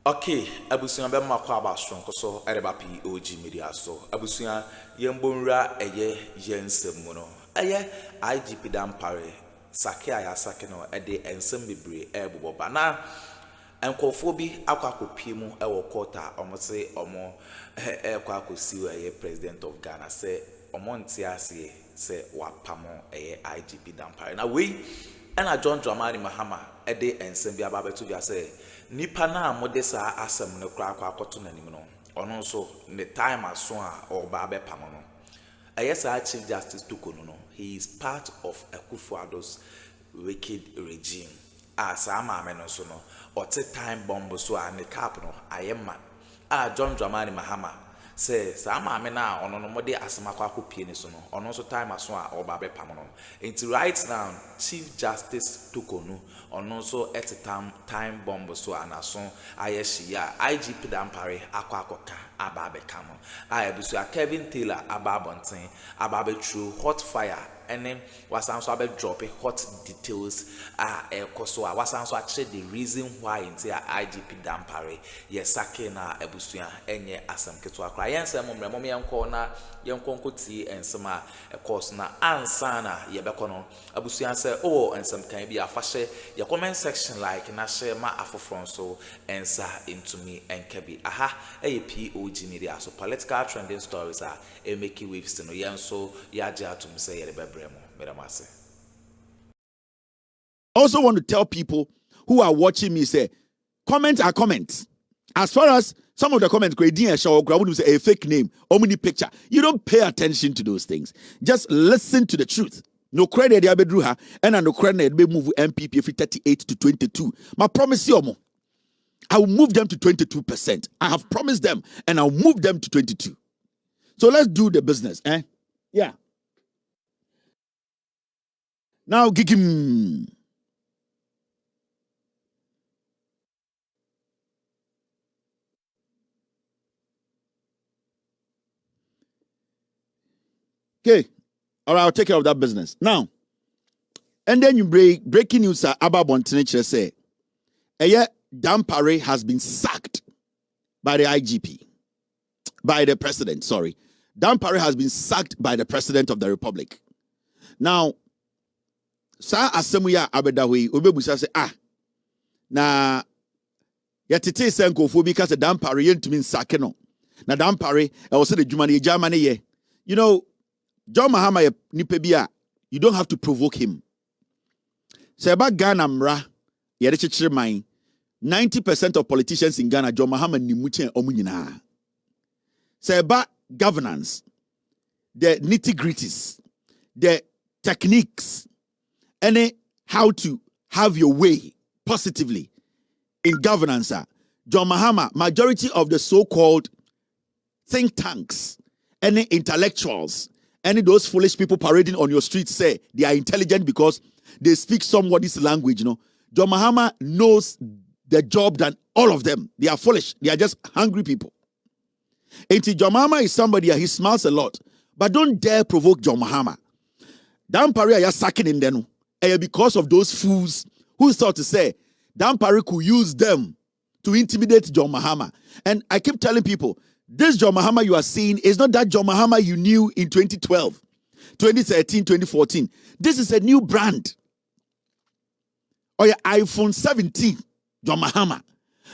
Okay, abusuya be makwa abasron so ereba POG Media so abusuya yembonra yensem mu no IGP dampare sake aya sake no ede ensem bebre ebobo ba na enkofo bi akwakopi mu ewo quarter omose omo ekwakosi president of Ghana say omo ntiase say wapamo IGP dampare na we ena John Dramani Mahama ede ensem bi ababetu bi say nipa na modesa asem ne kra akoto nanim no ono so ne time aso a oba be pam no ayesa Chief Justice Torkonoo no he is part of Akuffo Addo's wicked regime as ama no so no ote time bomb so a ne cap no ayema John Dramani Mahama say sama me na ono no mode asema akopie ni so no ono so time aso a oba be pam no until right now Chief Justice Torkonoo ono so at time bomb so anaso ayeshia IGP dampare akwakoka ababe kamo ayebusu Kevin Taylor ababonten ababe true hot fire and wasan so abe drop hot details ekoso wasan so actually the reason why into IGP dampare yesake na ebusu enye asem keto akra yensem mremo yenko na yenkonko ti ensema course na ansa na yebekono abusu say oh ensem kan bi afahye your comment section like na share ma afofron so ensa into me enkebi POG Media so political trending stories are make waves no yenso yaja atum say yebebremo medamase. Also want to tell people who are watching me say comments are comments. As far as some of the comments say a fake name or many picture, you don't pay attention to those things. Just listen to the truth. No credit they drew her and no credit they move MPP 38 to 22. My promise you, I will move them to 22%. I have promised them and I'll move them to 22. So let's do the business, eh? Yeah. Now gig him. Okay. All right, I'll take care of that business. Now, and then you breaking news about Bontenich say, dampare has been sacked by the IGP, by the president, sorry. Dampare has been sacked by the president of the republic. Now, sa asemuya abedawe obebusa say na yetete senkofo bi ka se dampare yentumi nsake no. Na dampare e wo se de dwuma ne jama ne ye. You know, John Mahama nipe you don't have to provoke him. Say about Ghana mra yede chichire man 90% of politicians in Ghana John Mahama ni muche omu nyina. Say about governance, the nitty-gritties, the techniques, and how to have your way positively in governance. John Mahama, majority of the so-called think tanks, any intellectuals, any those foolish people parading on your streets say they are intelligent because they speak somebody's language, you know. John Mahama knows the job than all of them. They are foolish. They are just hungry people. And John Mahama is somebody, he smiles a lot. But don't dare provoke John Mahama. Dampare are sacking in them because of those fools who thought to say Dampare could use them to intimidate John Mahama. And I keep telling people, this John Mahama you are seeing is not that John Mahama you knew in 2012, 2013, 2014. This is a new brand. Or your iPhone 17, John Mahama.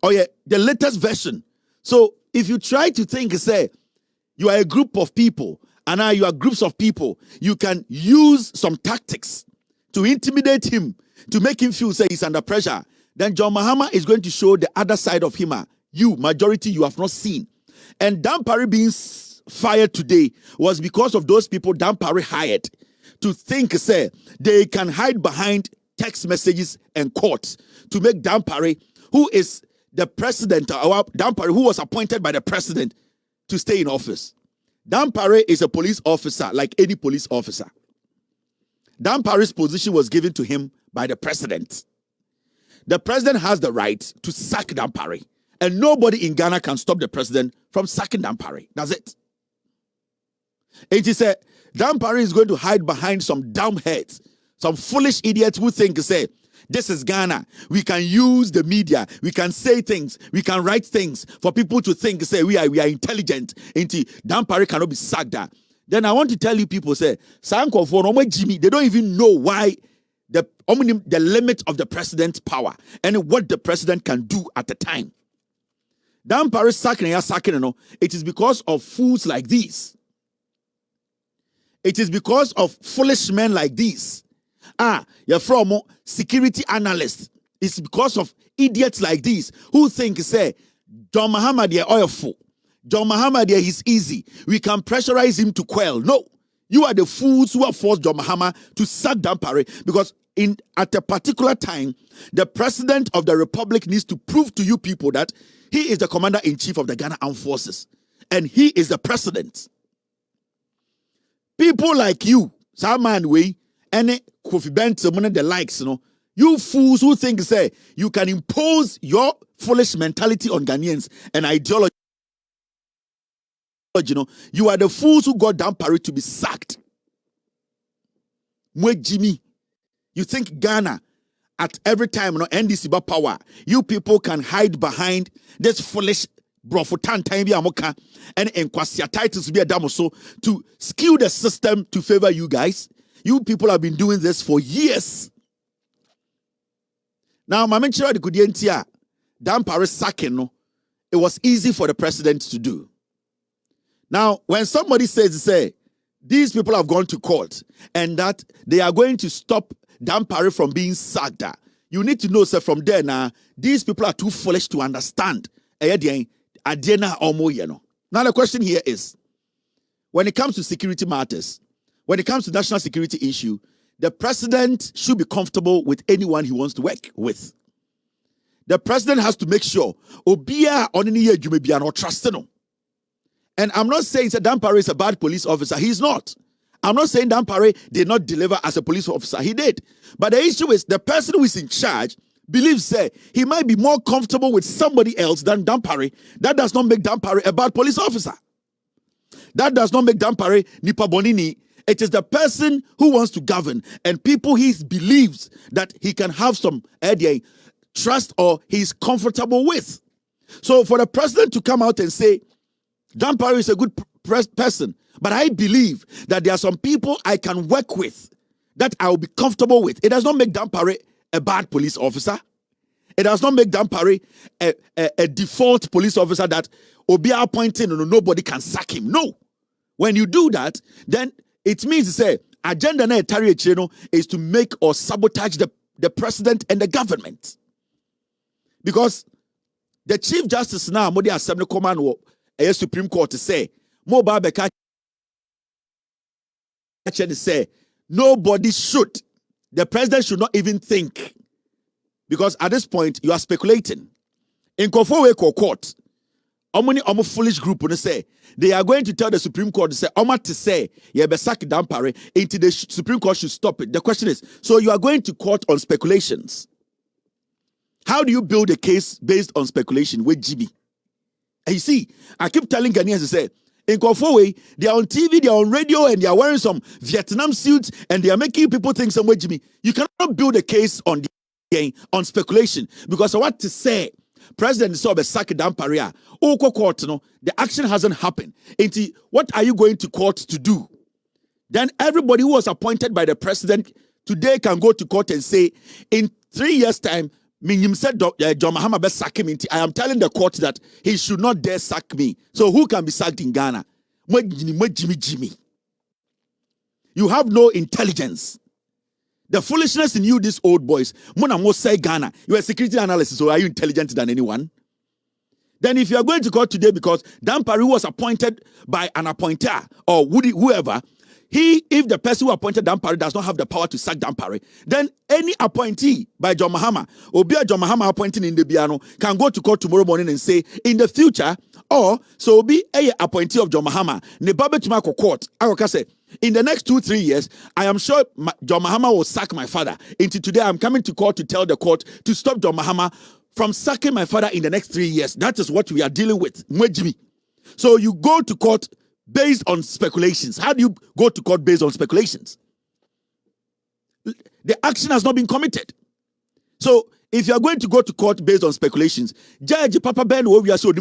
Or the latest version. So if you try to think, say, you are a group of people, and now you are groups of people, you can use some tactics to intimidate him, to make him feel, say, he's under pressure. Then John Mahama is going to show the other side of him. You, majority, you have not seen. And Dampare being fired today was because of those people Dampare hired to think, say, they can hide behind text messages and courts to make Dampare, who is the president, or Dampare, who was appointed by the president, to stay in office. Dampare is a police officer, like any police officer. Dampare's position was given to him by the president. The president has the right to sack Dampare. And nobody in Ghana can stop the president from sacking Dampare. That's it. It is Dampare is going to hide behind some dumb heads, some foolish idiots who think, say, This is Ghana. We can use the media. We can say things. We can write things for people to think, say, we are intelligent. Dampare cannot be sacked. Then I want to tell you people, say, Jimmy, they don't even know why the limit of the president's power and what the president can do at the time. Dampare sacking, it is because of fools like these. It is because of foolish men like these. You're from security analysts. It's because of idiots like these who think, say, John Mahama, they're oilful. John Mahama, there he's easy. We can pressurize him to quell. No, you are the fools who have forced John Mahama to sack Dampare because at a particular time, the president of the republic needs to prove to you people that he is the commander-in-chief of the Ghana Armed Forces and he is the president. People like you, Salman Way, and Kofi Benton, the likes, you fools who think, say, you can impose your foolish mentality on Ghanaians and ideology. You are the fools who got Dampare to be sacked. Jimmy, you think Ghana at every time NDC power, you people can hide behind this foolish brofotan time amoka and enkwasia titles be a damoso to skew the system to favor you guys. You people have been doing this for years. Now, my mention the Kudientia, Dampare sacking, it was easy for the president to do. Now, when somebody says, say, these people have gone to court and that they are going to stop Dampare from being sacked, you need to know, sir, from there now, these people are too foolish to understand. Now, the question here is, when it comes to security matters, when it comes to national security issue, the president should be comfortable with anyone he wants to work with. The president has to make sure Obia oniniye jumebi no trust no. And I'm not saying that Dampare is a bad police officer. He's not. I'm not saying Dampare did not deliver as a police officer. He did. But the issue is the person who is in charge believes he might be more comfortable with somebody else than Dampare. That does not make Dampare a bad police officer. That does not make Dampare Nipa Bonini. It is the person who wants to govern and people he believes that he can have some trust or he's comfortable with. So for the president to come out and say, Dampare is a good person, but I believe that there are some people I can work with that I will be comfortable with. It does not make Dampare a bad police officer. It does not make Dampare a default police officer that will be appointed and nobody can sack him. No. When you do that, then it means to say, agenda na is to make or sabotage the president and the government. Because the Chief Justice now, Modi Assembly Command, a Supreme Court to say, Mobile Beka say, nobody should. The president should not even think. Because at this point, you are speculating. In Kofowe Court, Omo foolish group when say they are going to tell the Supreme Court to say, Oma to say, sack Dampare, until the Supreme Court should stop it. The question is, so you are going to court on speculations. How do you build a case based on speculation with GB? And you see, I keep telling Ghanaians to say, in Kofowe, they are on TV, they are on radio, and they are wearing some Vietnam suits, and they are making people think some way, Jimmy. You cannot build a case on speculation, because I want to say, President saw the sack Dampare. Court, the action hasn't happened. What are you going to court to do? Then everybody who was appointed by the president today can go to court and say, in 3 years' time, said John Mahama best sack him. I am telling the court that he should not dare sack me. So who can be sacked in Ghana? Jimmy. You have no intelligence. The foolishness in you, these old boys. Mona most say Ghana. You are a security analyst, so are you intelligent than anyone? Then if you are going to court today because Dampare was appointed by an appointer or whoever, if the person who appointed Dampare does not have the power to sack Dampare, then any appointee by John Mahama or be a John Mahama appointing in the Biano can go to court tomorrow morning and say, in the future, or so be a appointee of John Mahama, ne babe tumako court. I will say, in the next 2-3 years, I am sure John Mahama will sack my father. Until today, I'm coming to court to tell the court to stop John Mahama from sacking my father in the next 3 years. That is what we are dealing with. So you go to court based on speculations. How do you go to court based on speculations? The action has not been committed. So if you are going to go to court based on speculations, Judge Papa Ben we are so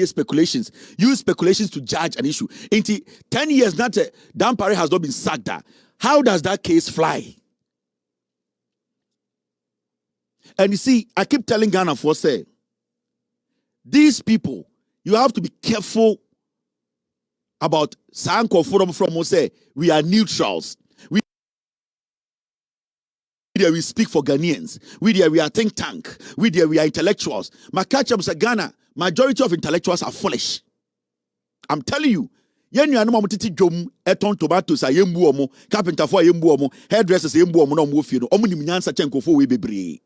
speculations. Use speculations to judge an issue. In 10 years, not Dan Parry has not been sacked. How does that case fly? And you see, I keep telling Ghana for say, these people, you have to be careful about Sanko Forum from say we are neutrals. We speak for Ghanaians. We are think tank. We are intellectuals. My catch-up is Ghana. Majority of intellectuals are foolish. I'm telling you. Yen you anoma mutiti dwom eton tomatoes ayembu omo carpenter for ayembu omo hairdressers ayembu omo na omo fie no omo nim nyansa chenkofo we bebre.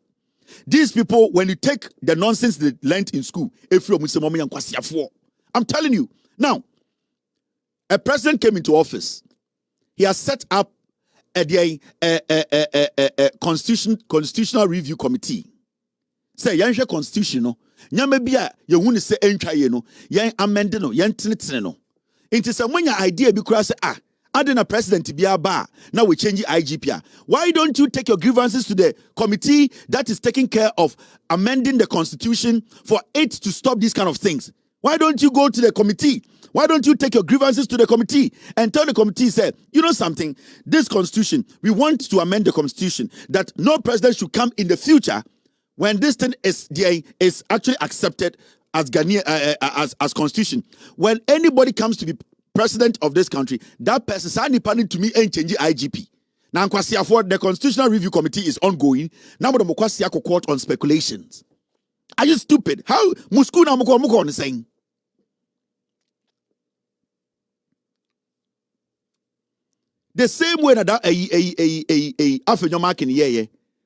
These people, when you take the nonsense they learned in school, I'm telling you. Now, a president came into office. He has set up a constitutional review committee. Say, yan constitution no. Nyame bia ye hunu se entwa ye no. Yan amend no, yan tinetine no. Inti se monya idea bi kura se adding a president bia ba now we change IGP. Why don't you take your grievances to the committee that is taking care of amending the constitution for it to stop these kind of things? Why don't you go to the committee? Why don't you take your grievances to the committee and tell the committee, say, you know something, this constitution, we want to amend the constitution that no president should come in the future when this thing is actually accepted as Ghanaian as constitution. When anybody comes to be president of this country, that person signing to me and change IGP. Now, the Constitutional Review Committee is ongoing. Now, the Mokwasiako court on speculations. Are you stupid? How Musku na muko on saying? The same way that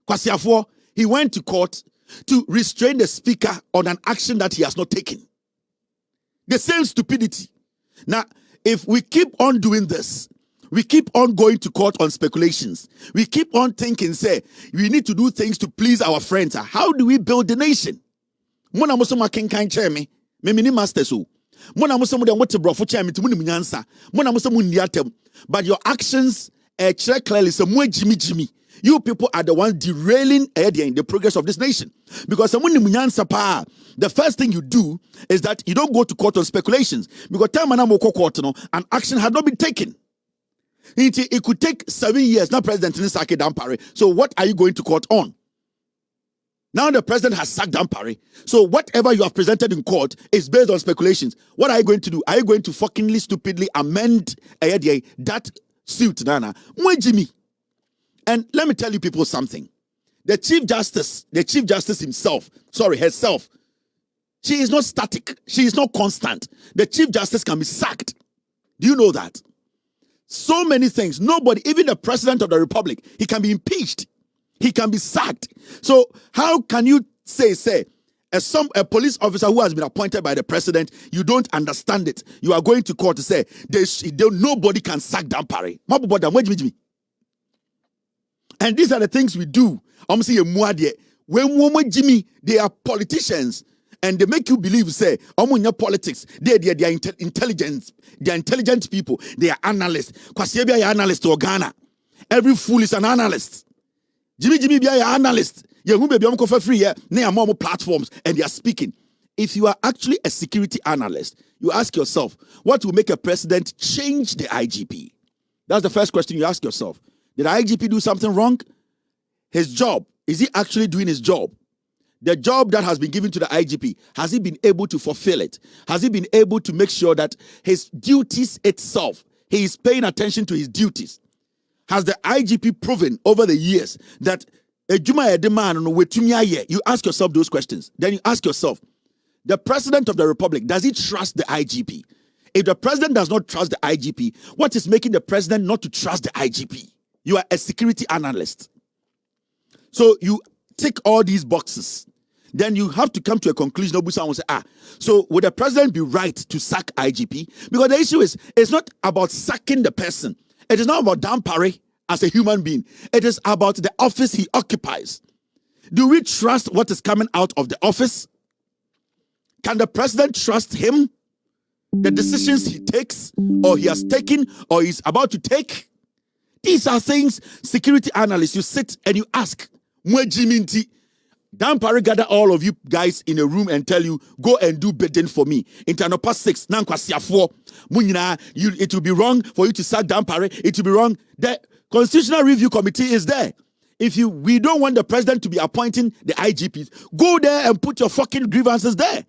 Kwasiafo, he went to court to restrain the speaker on an action that he has not taken. The same stupidity. Now, if we keep on doing this, we keep on going to court on speculations, we keep on thinking, say, we need to do things to please our friends. How do we build the nation? Mona musoma kenkan chemi, me mini master so. Mona musoma de wote brofo chemi to munim nyansa. Mona musoma ndiatem. But your actions clearly say mo Jimmy. You people are the ones derailing the progress of this nation. Because the first thing you do is that you don't go to court on speculations. Because an action had not been taken. It could take 7 years. Now President Sake Dan Parry. So what are you going to court on? Now the president has sacked Dan Parry. So whatever you have presented in court is based on speculations. What are you going to do? Are you going to fuckingly, stupidly amend that suit, Nana? Jimmy. And let me tell you people something. The Chief Justice herself, she is not static. She is not constant. The Chief Justice can be sacked. Do you know that? So many things. Nobody, even the President of the Republic, he can be impeached. He can be sacked. So how can you say, a police officer who has been appointed by the president, you don't understand it. You are going to court to say, nobody can sack Dan Parry. And these are the things we do. When Jimmy, they are politicians, and they make you believe, say, politics, they are intelligent. They are intelligent people. They are analysts. Kwasiebia are analyst to Ghana. Every fool is an analyst. Jimmy be an analyst. You be free here. They are more platforms and they are speaking. If you are actually a security analyst, you ask yourself, what will make a president change the IGP? That's the first question you ask yourself. Did the IGP do something wrong? His job, is he actually doing his job? The job that has been given to the IGP, has he been able to fulfill it? Has he been able to make sure that his duties itself, he is paying attention to his duties? Has the IGP proven over the years that you ask yourself those questions? Then you ask yourself, the President of the Republic, does he trust the IGP? If the President does not trust the IGP, what is making the President not to trust the IGP? You are a security analyst. So you tick all these boxes. Then you have to come to a conclusion. Someone will say, so would the President be right to sack IGP? Because the issue is, it's not about sacking the person. It is not about Dan Parry as a human being. It is about the office he occupies. Do we trust what is coming out of the office? Can the president trust him? The decisions he takes, or he has taken, or he's about to take? These are things, security analysts, you sit and you ask, Dampare gather all of you guys in a room and tell you, go and do bidding for me. Intanopa 6, Nankwasiafo, Munyina, it will be wrong for you to sack Dampare. It will be wrong. The Constitutional Review Committee is there. We don't want the president to be appointing the IGPs, go there and put your fucking grievances there.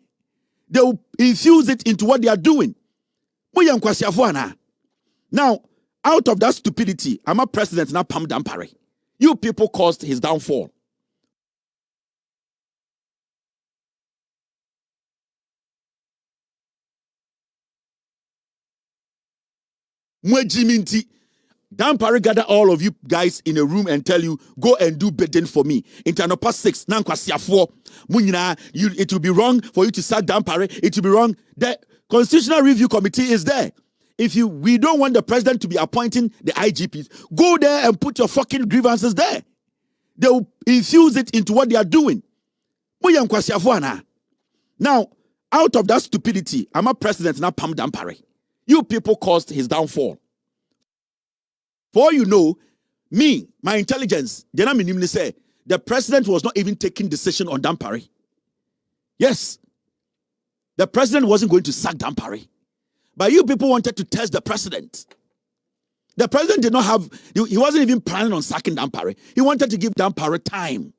They will infuse it into what they are doing. Now, out of that stupidity, I'm a president now, Pam Dampare. You people caused his downfall. Mwejiminti. Dampare gather all of you guys in a room and tell you, go and do bidding for me. Intanopa 6, Nankwasiafo, Munyina, it will be wrong for you to sack Dampare. It will be wrong. The Constitutional Review Committee is there. We don't want the president to be appointing the IGPs, go there and put your fucking grievances there. They will infuse it into what they are doing. Now, out of that stupidity, I'm a president now, Pam Dampare. You people caused his downfall. For all you know, my intelligence, say the president was not even taking decision on Dampare. Yes, the president wasn't going to sack Dampare. But you people wanted to test the president. The president did not have, he wasn't even planning on sacking Dampare. He wanted to give Dampare time.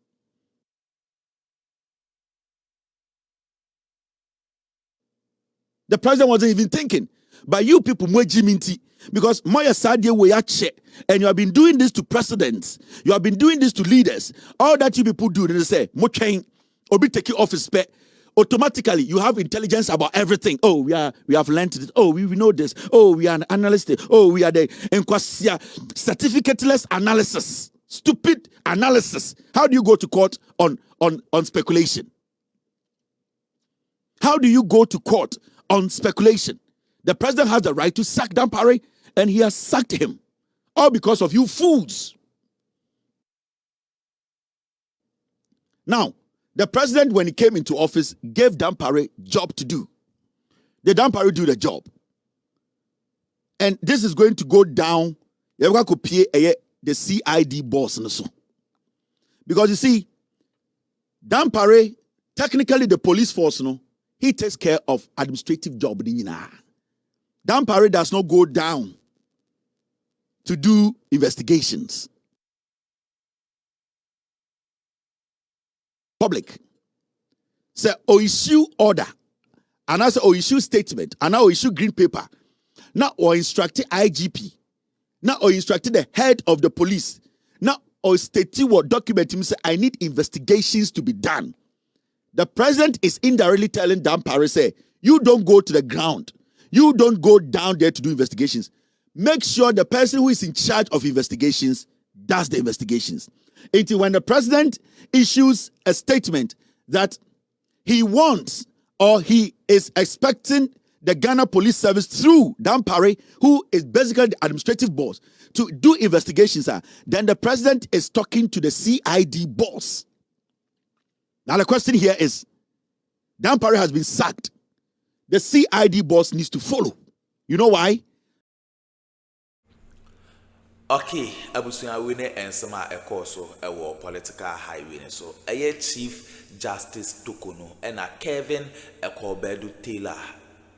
The president wasn't even thinking. But you people, because Moya Sadia we are check, and you have been doing this to presidents, you have been doing this to leaders. All that you people do, they say, Mo change, Obi take your office pay. Automatically, you have intelligence about everything. Oh, we have learned it. Oh, we know this. Oh, we are an analyst. Oh, we are the certificateless analysis. Stupid analysis. How do you go to court on speculation? How do you go to court on speculation? The president has the right to sack Dampare, and he has sacked him. All because of you fools. Now, the president, when he came into office, gave Dampare job to do. The Dampare do the job. And this is going to go down. You're going to pay the CID boss. Because you see, Dampare, technically the police force, he takes care of administrative job. Dampare does not go down to do investigations. Public. Say, issue order. And I say, issue statement. And now issue green paper. Now, or instruct IGP. Now, or instruct the head of the police. Now, or state what document him say, I need investigations to be done. The president is indirectly telling Dampare, say, you don't go to the ground. You don't go down there to do investigations. Make sure the person who is in charge of investigations does the investigations. Until when the president issues a statement that he wants or he is expecting the Ghana Police Service through Dampare, who is basically the administrative boss, to do investigations, then the president is talking to the CID boss. Now the question here is, Dampare has been sacked. The CID boss needs to follow. You know why? Okay, abusunya wine ensema ekoso ewo political highway so Chief Justice Torkonoo and Kevin Ekobedu Taylor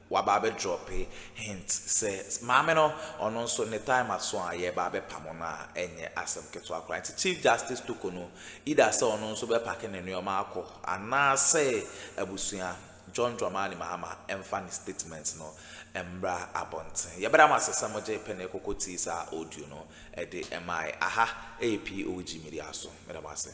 wababe drop hint says mameno ono so ne time aso aye babe pamona enye asem keto akra Chief Justice Torkonoo either say ono so be pake ne nneoma akọ ana say abusunya John Dramani Mahama emfa statements no embra abonten yebra masesa moje pene kokoti sa audio no ede mi aha POG Media so medamase